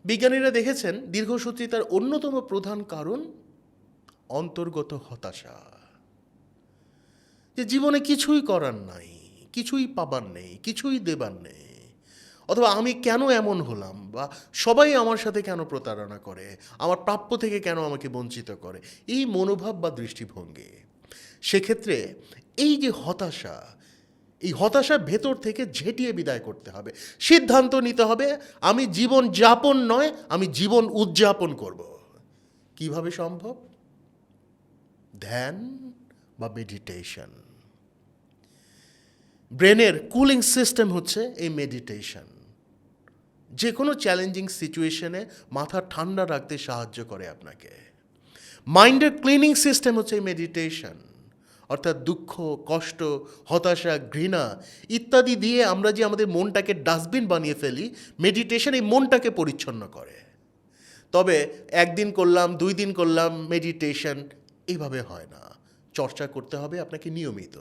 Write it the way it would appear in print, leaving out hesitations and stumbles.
বিজ্ঞানীরা দেখেছেন দীর্ঘসূত্রিতার অন্যতম প্রধান কারণ অন্তর্গত হতাশা। যে জীবনে কিছুই করার নাই, কিছুই পাবার নেই, কিছুই দেবার নেই, অথবা আমি কেন এমন হলাম, বা সবাই আমার সাথে কেন প্রতারণা করে, আমার প্রাপ্য থেকে কেন আমাকে বঞ্চিত করে, এই মনোভাব বা দৃষ্টিভঙ্গি। সেক্ষেত্রে এই যে হতাশা, এই হতাশার ভেতর থেকে ঝেঁটিয়ে বিদায় করতে হবে, সিদ্ধান্ত নিতে হবে আমি জীবন যাপন নয়, আমি জীবন উদযাপন করব। কিভাবে সম্ভব? ধ্যান বা মেডিটেশন। ব্রেনের কুলিং সিস্টেম হচ্ছে এই মেডিটেশন। যে কোনো চ্যালেঞ্জিং সিচুয়েশনে মাথা ঠান্ডা রাখতে সাহায্য করে আপনাকে। মাইন্ডের ক্লিনিং সিস্টেম হচ্ছে এই মেডিটেশন। অর্থাৎ দুঃখ, কষ্ট, হতাশা, ঘৃণা ইত্যাদি দিয়ে আমরা যে আমাদের মনটাকে ডাস্টবিন বানিয়ে ফেলি, মেডিটেশন এই মনটাকে পরিচ্ছন্ন করে। তবে একদিন করলাম, 2 দিন করলাম মেডিটেশন, এইভাবে হয় না। চর্চা করতে হবে আপনাকে নিয়মিত।